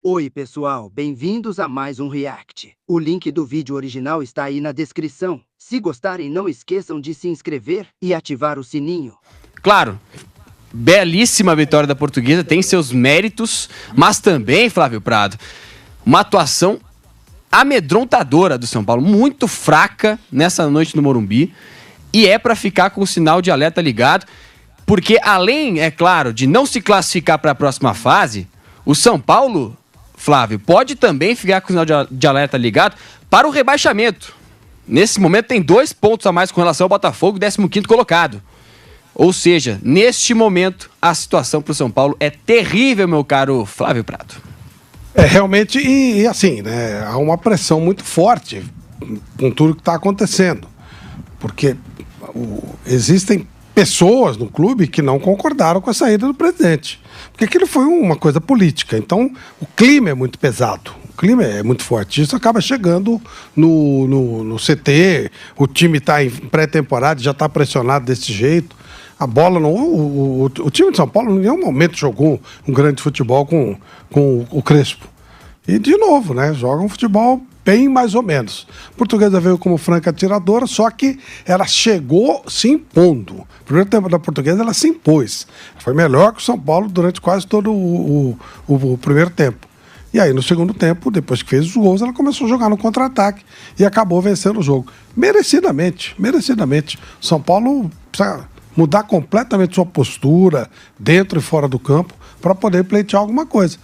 Oi pessoal, bem-vindos a mais um React. O link do vídeo original está aí na descrição. Se gostarem, não esqueçam de se inscrever e ativar o sininho. Claro, belíssima vitória da Portuguesa, tem seus méritos, mas também, Flávio Prado, uma atuação amedrontadora do São Paulo, muito fraca nessa noite no Morumbi, e é para ficar com o sinal de alerta ligado, porque além, é claro, de não se classificar para a próxima fase, o São Paulo, Flávio, pode também ficar com o sinal de alerta ligado para o rebaixamento. Nesse momento tem 2 pontos a mais com relação ao Botafogo, 15º colocado. Ou seja, neste momento, a situação para o São Paulo é terrível, meu caro Flávio Prado. Realmente, e assim, né, há uma pressão muito forte com tudo que está acontecendo. Porque existem pessoas no clube que não concordaram com a saída do presidente. Porque aquilo foi uma coisa política. Então, o clima é muito pesado. O clima é muito forte. Isso acaba chegando no CT, o time está em pré-temporada, já está pressionado desse jeito. A bola não. O time de São Paulo em nenhum momento jogou um grande futebol com o Crespo. E, de novo, né? Joga um futebol bem mais ou menos. A Portuguesa veio como franca atiradora, só que ela chegou se impondo. No primeiro tempo da Portuguesa, ela se impôs. Foi melhor que o São Paulo durante quase todo o primeiro tempo. E aí, no segundo tempo, depois que fez os gols, ela começou a jogar no contra-ataque e acabou vencendo o jogo. Merecidamente. O São Paulo precisa mudar completamente sua postura, dentro e fora do campo, para poder pleitear alguma coisa.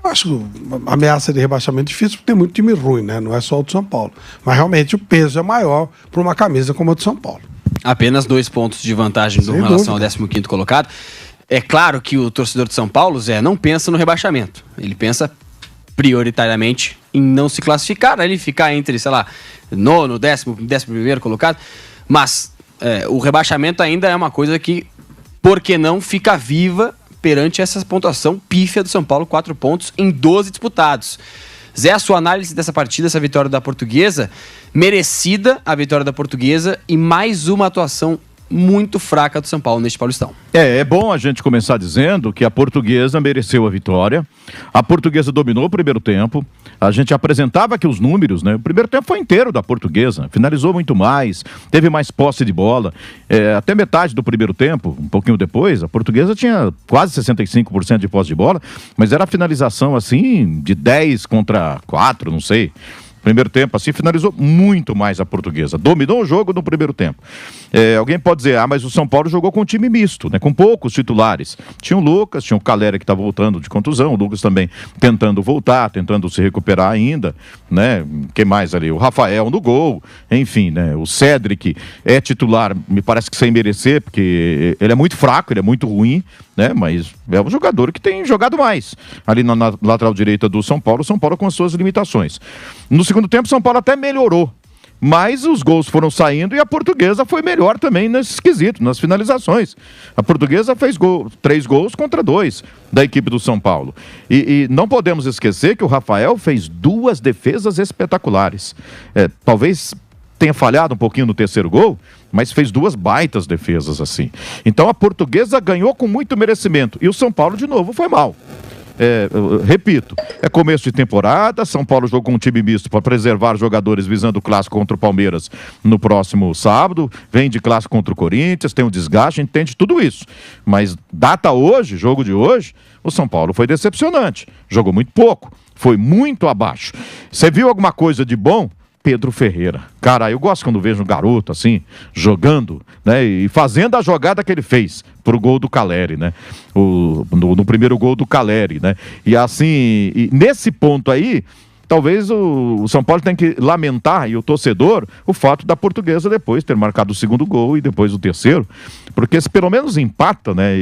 Eu acho a ameaça de rebaixamento difícil, porque tem muito time ruim, né? Não é só o do São Paulo. Mas realmente o peso é maior para uma camisa como a do São Paulo. Apenas 2 pontos de vantagem com relação ao 15º colocado. É claro que o torcedor de São Paulo, Zé, não pensa no rebaixamento. Ele pensa prioritariamente em não se classificar, ele ficar entre, sei lá, 9º, 11º colocado. Mas o rebaixamento ainda é uma coisa que, por que não, fica viva perante essa pontuação pífia do São Paulo, 4 pontos em 12 disputados. Zé, a sua análise dessa partida, essa vitória da Portuguesa, merecida a vitória da Portuguesa e mais uma atuação muito fraca do São Paulo neste Paulistão. É bom a gente começar dizendo que a Portuguesa mereceu a vitória. A Portuguesa dominou o primeiro tempo. A gente apresentava aqui os números, né? O primeiro tempo foi inteiro da Portuguesa. Finalizou muito mais, teve mais posse de bola. Até metade do primeiro tempo, um pouquinho depois, a Portuguesa tinha quase 65% de posse de bola, mas era a finalização assim de 10 contra 4, não sei. Primeiro tempo, assim, finalizou muito mais a Portuguesa. Dominou o jogo no primeiro tempo. Alguém pode dizer, mas o São Paulo jogou com um time misto, né? Com poucos titulares. Tinha o Lucas, tinha o Caleri que está voltando de contusão, o Lucas também tentando voltar, tentando se recuperar ainda, né? Quem mais ali? O Rafael no gol, enfim, né? O Cédric é titular, me parece que sem merecer, porque ele é muito fraco, ele é muito ruim, né? Mas é um jogador que tem jogado mais. Ali na lateral direita do São Paulo com as suas limitações. No segundo tempo, São Paulo até melhorou, mas os gols foram saindo e a Portuguesa foi melhor também nesse esquisito, nas finalizações. A Portuguesa fez 3 gols contra 2 da equipe do São Paulo. E não podemos esquecer que o Rafael fez 2 defesas espetaculares. Talvez tenha falhado um pouquinho no terceiro gol, mas fez 2 baitas defesas assim. Então a Portuguesa ganhou com muito merecimento e o São Paulo de novo foi mal. Repito, é começo de temporada, São Paulo jogou com um time misto para preservar jogadores visando o clássico contra o Palmeiras no próximo sábado, vem de clássico contra o Corinthians, tem um desgaste, entende tudo isso, mas data hoje, jogo de hoje, o São Paulo foi decepcionante, jogou muito pouco, foi muito abaixo. Você viu alguma coisa de bom? Pedro Ferreira. Cara, eu gosto quando vejo um garoto assim, jogando, né, e fazendo a jogada que ele fez pro gol do Caleri, né, no primeiro gol do Caleri, né, e assim, nesse ponto aí, talvez o São Paulo tenha que lamentar, e o torcedor, o fato da Portuguesa depois ter marcado o segundo gol e depois o terceiro, porque se pelo menos empata, né,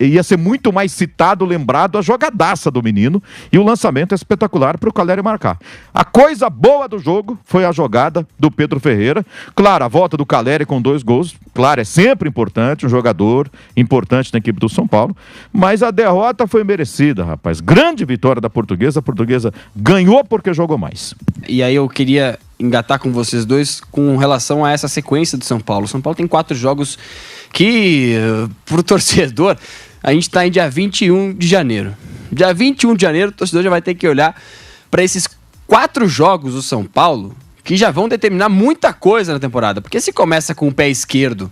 ia ser muito mais citado, lembrado a jogadaça do menino e o lançamento espetacular para o Caleri marcar. A coisa boa do jogo foi a jogada do Pedro Ferreira. Claro, a volta do Caleri com 2 gols, claro, é sempre importante, um jogador importante na equipe do São Paulo, mas a derrota foi merecida, rapaz. Grande vitória da Portuguesa, a Portuguesa ganhou porque jogou mais. E aí eu queria engatar com vocês dois com relação a essa sequência do São Paulo. O São Paulo tem 4 jogos que, pro torcedor, a gente está em dia 21 de janeiro. Dia 21 de janeiro, o torcedor já vai ter que olhar para esses 4 jogos do São Paulo, que já vão determinar muita coisa na temporada. Porque se começa com o pé esquerdo,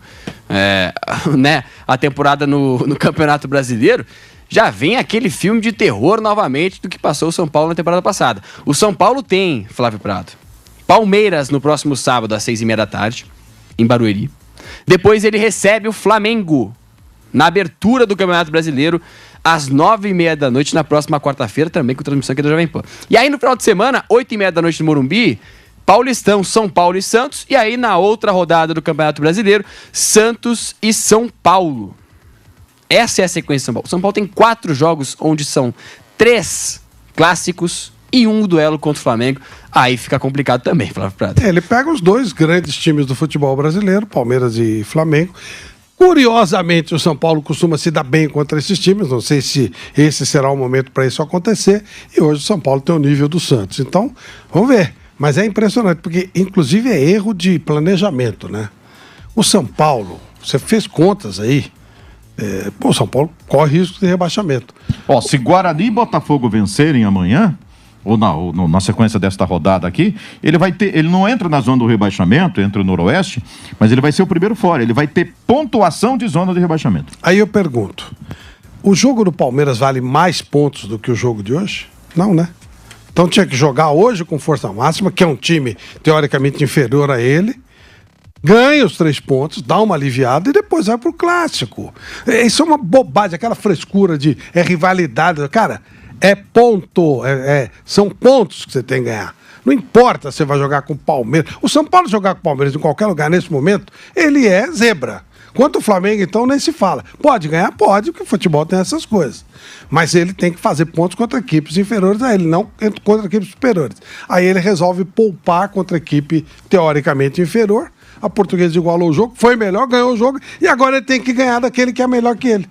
né, a temporada no Campeonato Brasileiro, já vem aquele filme de terror novamente do que passou o São Paulo na temporada passada. O São Paulo tem, Flávio Prado, Palmeiras no próximo sábado às 6h30 da tarde, em Barueri. Depois ele recebe o Flamengo na abertura do Campeonato Brasileiro às 9h30 da noite, na próxima quarta-feira, também com transmissão aqui da Jovem Pan. E aí no final de semana, 8h30 da noite no Morumbi, Paulistão, São Paulo e Santos. E aí na outra rodada do Campeonato Brasileiro, Santos e São Paulo. Essa é a sequência de São Paulo. São Paulo tem 4 jogos onde são 3 clássicos e um duelo contra o Flamengo. Aí fica complicado também, Flávio Prado. Ele pega os 2 grandes times do futebol brasileiro, Palmeiras e Flamengo. Curiosamente, o São Paulo costuma se dar bem contra esses times. Não sei se esse será o momento para isso acontecer. E hoje o São Paulo tem o nível do Santos. Então, vamos ver. Mas é impressionante, porque inclusive é erro de planejamento, né? O São Paulo, você fez contas aí, o São Paulo corre risco de rebaixamento. Ó, se Guarani e Botafogo vencerem amanhã, ou na sequência desta rodada aqui, ele não entra na zona do rebaixamento, entra no Noroeste, mas ele vai ser o primeiro fora, ele vai ter pontuação de zona de rebaixamento. Aí eu pergunto, o jogo do Palmeiras vale mais pontos do que o jogo de hoje? Não, né? Então tinha que jogar hoje com força máxima, que é um time teoricamente inferior a ele, ganha os 3 pontos, dá uma aliviada e depois vai pro clássico. Isso é uma bobagem, aquela frescura de rivalidade. Cara, é ponto, são pontos que você tem que ganhar. Não importa se você vai jogar com o Palmeiras. O São Paulo jogar com o Palmeiras em qualquer lugar nesse momento, ele é zebra. Quanto o Flamengo, então, nem se fala. Pode ganhar? Pode, porque o futebol tem essas coisas. Mas ele tem que fazer pontos contra equipes inferiores a ele, não contra equipes superiores. Aí ele resolve poupar contra a equipe teoricamente inferior. A Portuguesa igualou o jogo, foi melhor, ganhou o jogo, e agora ele tem que ganhar daquele que é melhor que ele.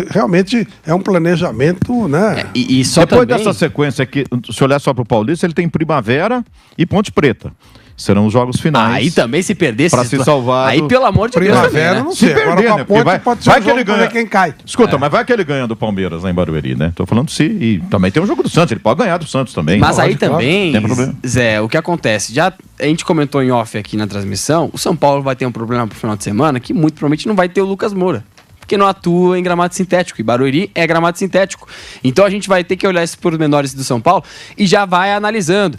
Realmente é um planejamento, né? E só depois também... dessa sequência aqui, se olhar só para o Paulista, ele tem Primavera e Ponte Preta. Serão os jogos finais. Aí também se perdesse... Para se salvar... Aí, pelo amor de Deus... Primavera, também, né? não sei. Se perder, agora, né? com a Ponte pode ser vai um que ele jogo pra ganha. ver quem cai. Escuta, mas vai que ele ganha do Palmeiras lá em Barueri, né? Tô falando se... E também tem um jogo do Santos, ele pode ganhar do Santos também. Mas aí claro, também, tem problema. Zé, o que acontece? Já a gente comentou em off aqui na transmissão, o São Paulo vai ter um problema pro final de semana que muito provavelmente não vai ter o Lucas Moura, porque não atua em gramado sintético, e Barueri é gramado sintético. Então a gente vai ter que olhar esses pormenores do São Paulo e já vai analisando.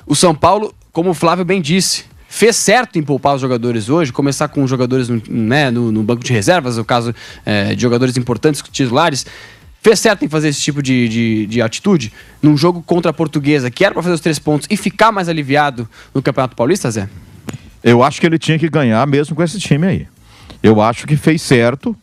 O São Paulo, como o Flávio bem disse, fez certo em poupar os jogadores hoje, começar com jogadores no banco de reservas, no caso de jogadores importantes, titulares. Fez certo em fazer esse tipo de atitude num jogo contra a Portuguesa, que era para fazer os 3 pontos e ficar mais aliviado no Campeonato Paulista, Zé? Eu acho que ele tinha que ganhar mesmo com esse time aí. Eu acho que fez certo.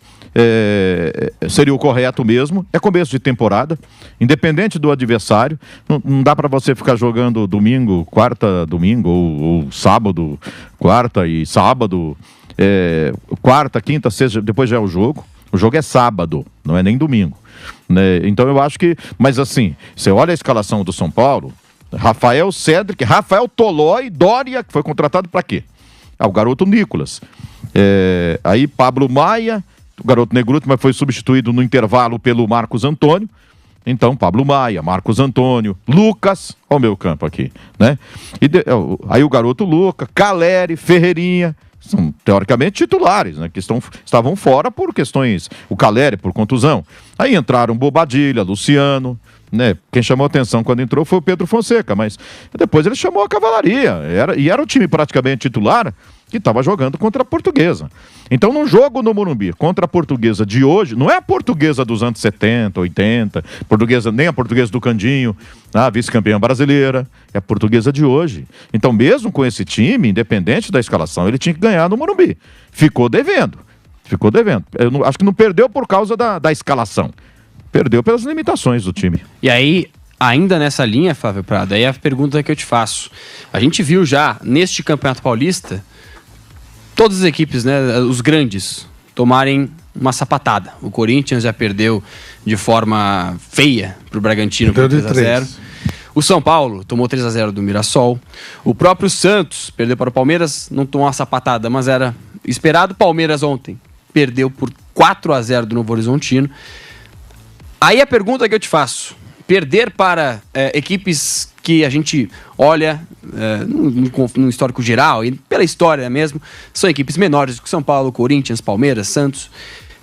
Seria o correto mesmo. É começo de temporada, independente do adversário. Não dá para você ficar jogando domingo, quarta, domingo, ou sábado, quarta e sábado, quarta, quinta, sexta, depois já é o jogo. O jogo é sábado, não é nem domingo, né? Então eu acho que, mas assim, você olha a escalação do São Paulo: Rafael Cédric, Rafael Tolói, Dória, que foi contratado para quê? O garoto Nicolas, aí Pablo Maia, o garoto Negruto, mas foi substituído no intervalo pelo Marcos Antônio. Então, Pablo Maia, Marcos Antônio, Lucas, olha o meu campo aqui, né? Aí o garoto Lucas, Caleri, Ferreirinha, são teoricamente titulares, né? Que estavam fora por questões, o Caleri por contusão. Aí entraram Bobadilha, Luciano, né? Quem chamou a atenção quando entrou foi o Pedro Fonseca, mas depois ele chamou a cavalaria, era o time praticamente titular que estava jogando contra a Portuguesa. Então, num jogo no Morumbi contra a Portuguesa de hoje, não é a Portuguesa dos anos 70, 80, nem a Portuguesa do Candinho, a vice-campeã brasileira, é a Portuguesa de hoje. Então, mesmo com esse time, independente da escalação, ele tinha que ganhar no Morumbi. Ficou devendo. Eu acho que não perdeu por causa da escalação. Perdeu pelas limitações do time. E aí, ainda nessa linha, Flávio Prado, aí a pergunta que eu te faço. A gente viu já, neste Campeonato Paulista, todas as equipes, né, os grandes, tomarem uma sapatada. O Corinthians já perdeu de forma feia para o Bragantino por 3-0. O São Paulo tomou 3-0 do Mirassol. O próprio Santos perdeu para o Palmeiras, não tomou uma sapatada, mas era esperado. Palmeiras ontem perdeu por 4-0 do Novo Horizontino. Aí a pergunta que eu te faço: perder para equipes que a gente olha no histórico geral, e pela história mesmo, são equipes menores do que São Paulo, Corinthians, Palmeiras, Santos.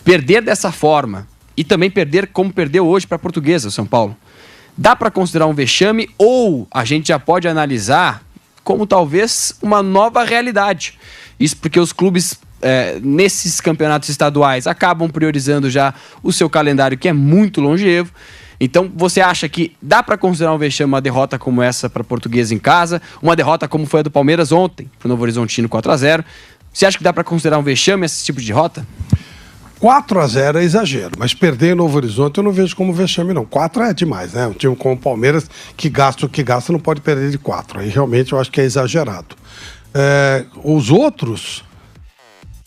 Perder dessa forma e também perder como perdeu hoje para a Portuguesa, o São Paulo, dá para considerar um vexame ou a gente já pode analisar como talvez uma nova realidade? Isso porque os clubes nesses campeonatos estaduais acabam priorizando já o seu calendário, que é muito longevo. Então, você acha que dá para considerar um vexame uma derrota como essa para a Portuguesa em casa, uma derrota como foi a do Palmeiras ontem, para o Novo Horizontino 4-0? Você acha que dá para considerar um vexame esse tipo de derrota? 4-0 é exagero, mas perder em Novo Horizonte eu não vejo como vexame, não. 4 é demais, né? Um time como o Palmeiras, que gasta o que gasta, não pode perder de 4. Aí realmente eu acho que é exagerado. Os outros,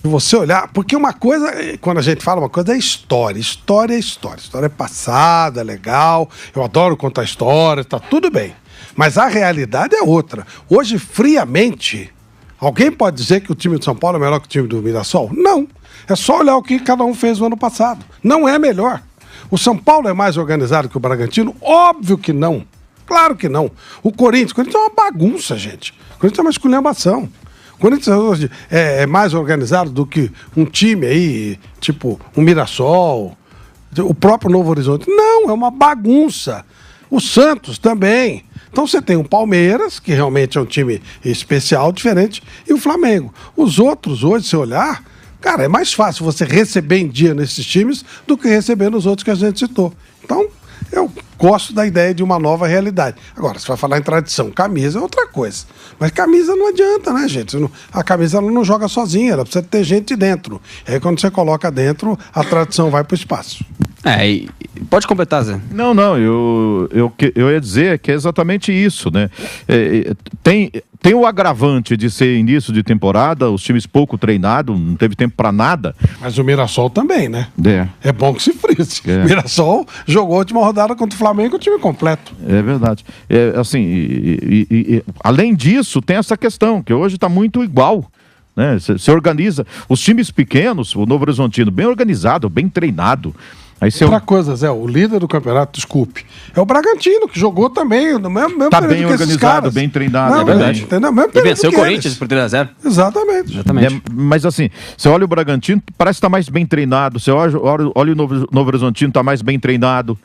se você olhar, porque uma coisa, quando a gente fala uma coisa, é história. História é história. História é passada, legal. Eu adoro contar história, tá tudo bem. Mas a realidade é outra. Hoje, friamente, alguém pode dizer que o time de São Paulo é melhor que o time do Mirassol? Não. É só olhar o que cada um fez no ano passado. Não é melhor. O São Paulo é mais organizado que o Bragantino? Óbvio que não. Claro que não. O Corinthians é uma bagunça, gente. O Corinthians é uma esculhambação. O Corinthians hoje é mais organizado do que um time aí, tipo um Mirassol, o próprio Novo Horizonte. Não, é uma bagunça. O Santos também. Então você tem o Palmeiras, que realmente é um time especial, diferente, e o Flamengo. Os outros hoje, se olhar, cara, é mais fácil você receber em dia nesses times do que receber nos outros que a gente citou. Então, eu gosto da ideia de uma nova realidade. Agora, você vai falar em tradição, camisa é outra coisa. Mas camisa não adianta, né, gente? A camisa ela não joga sozinha, ela precisa ter gente dentro. E aí, quando você coloca dentro, a tradição vai para o espaço. Pode completar, Zé. Não, eu ia dizer que é exatamente isso, né? Tem o agravante de ser início de temporada, os times pouco treinados, não teve tempo para nada. Mas o Mirassol também, né? É bom que se frise. O Mirassol jogou a última rodada contra o Flamengo, o time completo. É verdade. Além disso, tem essa questão, que hoje está muito igual. Né? Se organiza. Os times pequenos, o Novo Horizontino, bem organizado, bem treinado. Outra coisa, Zé, o líder do campeonato, desculpe, é o Bragantino, que jogou também no mesmo tá bem organizado, bem treinado. Não, é verdade. Entendeu? E venceu o Corinthians por 3-0. Exatamente. Mas assim, você olha o Bragantino, parece que está mais bem treinado. Você olha o Novo Horizontino, está mais bem treinado.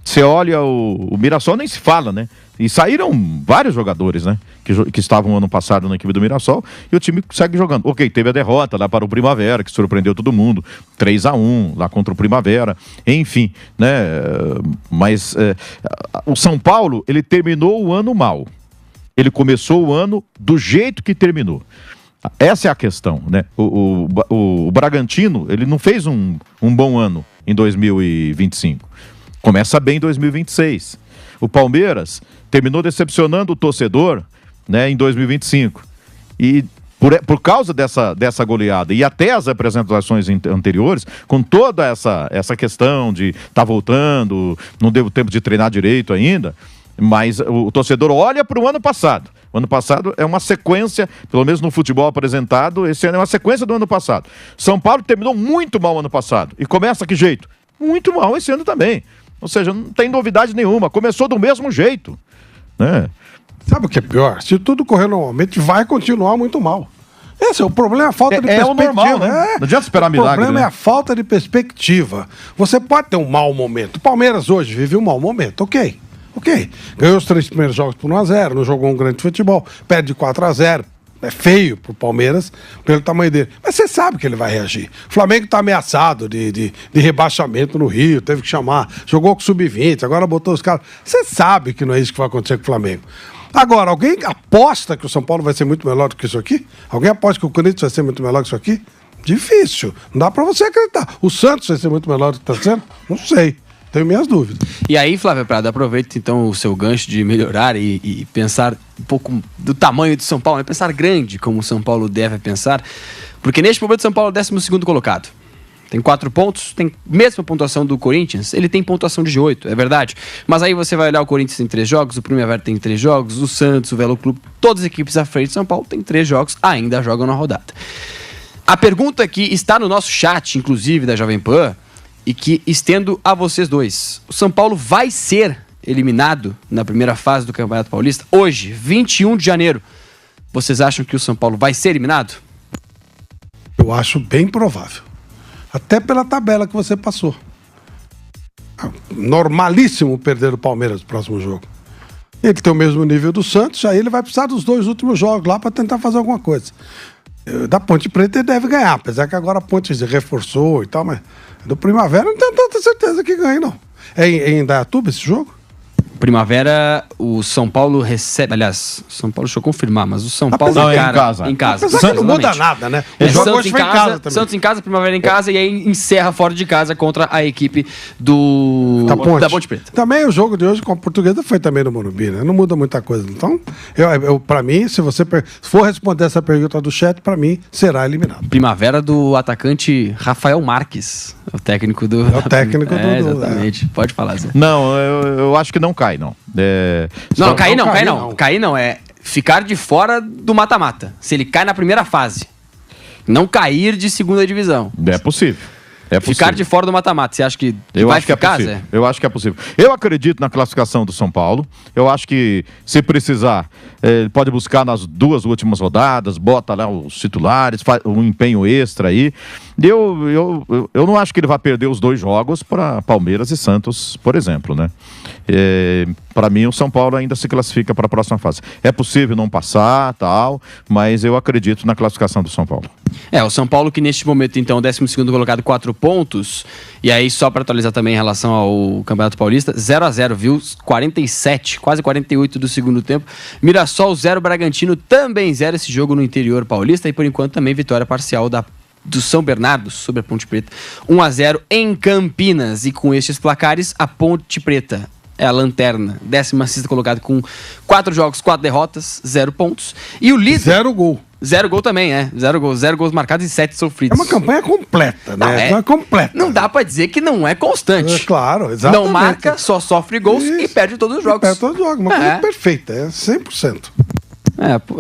Você olha o Mirassol, nem se fala, né? E saíram vários jogadores, né? Que estavam ano passado na equipe do Mirassol, e o time segue jogando. Ok, teve a derrota lá para o Primavera, que surpreendeu todo mundo, 3-1 lá contra o Primavera, enfim, né? Mas o São Paulo, ele terminou o ano mal. Ele começou o ano do jeito que terminou. Essa é a questão, né? O Bragantino, ele não fez um bom ano em 2025. Começa bem em 2026. O Palmeiras terminou decepcionando o torcedor, né, em 2025. E por causa dessa goleada e até as apresentações anteriores, com toda essa questão de estar voltando, não deu tempo de treinar direito ainda, mas o torcedor olha para o ano passado. O ano passado é uma sequência, pelo menos no futebol apresentado, esse ano é uma sequência do ano passado. São Paulo terminou muito mal ano passado. E começa que jeito? Muito mal esse ano também. Ou seja, não tem novidade nenhuma. Começou do mesmo jeito, né? Sabe o que é pior? Se tudo correr normalmente, vai continuar muito mal. Esse é o problema, a falta de perspectiva. É o normal, né? Não adianta esperar milagre. O problema é a falta de perspectiva. Você pode ter um mau momento. O Palmeiras hoje vive um mau momento, ok. Ganhou os 3 primeiros jogos por 1-0, não jogou um grande futebol, perde de 4-0. É feio pro Palmeiras, pelo tamanho dele. Mas você sabe que ele vai reagir. O Flamengo tá ameaçado de rebaixamento no Rio, teve que chamar. Jogou com o Sub-20, agora botou os caras. Você sabe que não é isso que vai acontecer com o Flamengo. Agora, alguém aposta que o São Paulo vai ser muito melhor do que isso aqui? Alguém aposta que o Corinthians vai ser muito melhor que isso aqui? Difícil. Não dá pra você acreditar. O Santos vai ser muito melhor do que tá sendo? Não sei. Tenho minhas dúvidas. E aí, Flávio Prado, aproveita então o seu gancho de melhorar e pensar um pouco do tamanho de São Paulo, né? Pensar grande como o São Paulo deve pensar, porque neste momento São Paulo é o 12º colocado. Tem 4 pontos, tem mesma pontuação do Corinthians, ele tem pontuação de 8, é verdade. Mas aí você vai olhar o Corinthians tem 3 jogos, o Primavera tem 3 jogos, o Santos, o Velo Clube, todas as equipes à frente de São Paulo tem 3 jogos, ainda jogam na rodada. A pergunta que está no nosso chat, inclusive da Jovem Pan, e que estendo a vocês dois. O São Paulo vai ser eliminado na primeira fase do Campeonato Paulista hoje, 21 de janeiro. Vocês acham que o São Paulo vai ser eliminado? Eu acho bem provável. Até pela tabela que você passou. Normalíssimo perder o Palmeiras no próximo jogo. Ele tem o mesmo nível do Santos, aí ele vai precisar dos 2 últimos jogos lá para tentar fazer alguma coisa. Da Ponte Preta ele deve ganhar, apesar que agora a Ponte reforçou e tal, mas do Primavera não tenho tanta certeza que ganhe, não. É em Indaiatuba esse jogo? Primavera, o São Paulo recebe... Aliás, o São Paulo deixa eu confirmar, mas o São Paulo Não, é em encara casa. em casa. Apesar que não muda nada, né? O jogo Santos hoje em foi em casa também. Santos em casa, Primavera em casa, e aí encerra fora de casa contra a equipe da Ponte Preta. Também o jogo de hoje com a Portuguesa foi também no Morumbi, né? Não muda muita coisa. Então, pra mim, se você for responder essa pergunta do chat, pra mim, será eliminado. Primavera do atacante Rafael Marques, o técnico do... É o técnico do... Exatamente. Pode falar, Zé. Não, eu acho que não cai, não. Cair não. Cair não. É ficar de fora do mata-mata. Se ele cai na primeira fase. Não cair de segunda divisão. É possível. Ficar de fora do mata-mata. Você acha que vai ficar, Zé? Eu acho que é possível. Eu acredito na classificação do São Paulo. Eu acho que, se precisar, ele pode buscar nas 2 últimas rodadas, bota lá os titulares, faz um empenho extra aí. Eu não acho que ele vai perder os 2 jogos para Palmeiras e Santos, por exemplo, né? Para mim, o São Paulo ainda se classifica para a próxima fase. É possível não passar, tal, mas eu acredito na classificação do São Paulo. O São Paulo que neste momento, então, 12º colocado, 4 pontos. E aí, só para atualizar também em relação ao Campeonato Paulista, 0-0, viu? 47, quase 48 do segundo tempo. Mirassol 0, Bragantino também 0, esse jogo no interior paulista. E por enquanto também vitória parcial do São Bernardo sobre a Ponte Preta. 1-0 em Campinas. E com estes placares, a Ponte Preta é a lanterna, 16º colocado com 4 jogos, 4 derrotas, 0 pontos. E o líder... 0 gol. 0 gol também, 0 gols marcados e 7 sofridos. É uma campanha completa, né? Não, é completa. Não dá pra dizer que não é constante. Claro, exatamente. Não marca, só sofre gols e perde todos os jogos. Perde todos os jogos, uma coisa perfeita, 100%.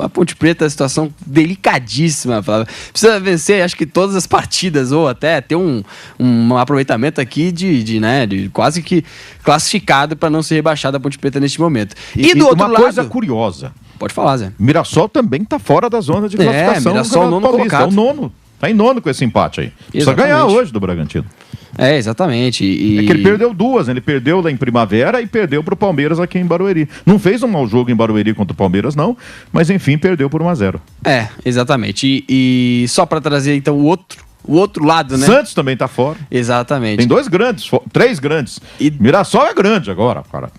A Ponte Preta é uma situação delicadíssima, Flávio. Precisa vencer, acho que todas as partidas, ou até ter um aproveitamento aqui de quase que classificado para não ser rebaixado a Ponte Preta neste momento. E do outro lado... Uma coisa curiosa. Pode falar, Zé. Mirassol também tá fora da zona de classificação. Mirassol nono colocado. É o nono. Tá em nono com esse empate aí. Precisa ganhar hoje do Bragantino. Exatamente. É que ele perdeu 2, né? Ele perdeu lá em Primavera e perdeu pro Palmeiras aqui em Barueri. Não fez um mau jogo em Barueri contra o Palmeiras, não, mas enfim, perdeu por 1-0. Exatamente. E só para trazer então o outro lado, né? Santos também tá fora. Exatamente. Tem 2 grandes, 3 grandes. Mirassol é grande agora, cara.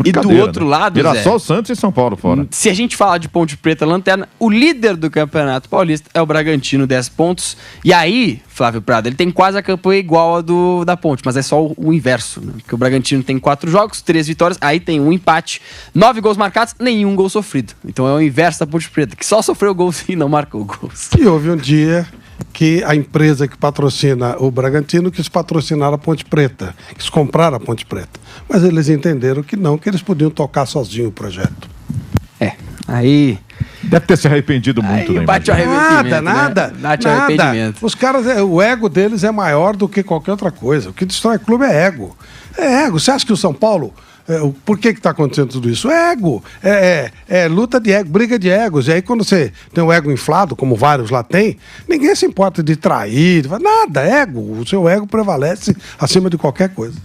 E do outro lado, Mirassol, Zé, Santos e São Paulo fora. Se a gente falar de Ponte Preta lanterna, o líder do Campeonato Paulista é o Bragantino, 10 pontos. E aí, Flávio Prado, ele tem quase a campanha igual a da Ponte, mas é só o inverso, né? Porque o Bragantino tem 4 jogos, 3 vitórias, aí tem um empate, 9 gols marcados, nenhum gol sofrido. Então é o inverso da Ponte Preta, que só sofreu gols e não marcou gols. E houve um dia que a empresa que patrocina o Bragantino quis patrocinar a Ponte Preta, quis comprar a Ponte Preta. Mas eles entenderam que não, que eles podiam tocar sozinho o projeto. Aí... Deve ter se arrependido muito, né? Bate o arrependimento. Nada. Arrependimento. Os caras, o ego deles é maior do que qualquer outra coisa. O que destrói clube é ego. É ego. Você acha que o São Paulo... por que está acontecendo tudo isso? É ego. É luta de ego, briga de egos. E aí quando você tem o ego inflado, como vários lá tem, ninguém se importa de trair, nada, ego. O seu ego prevalece acima de qualquer coisa.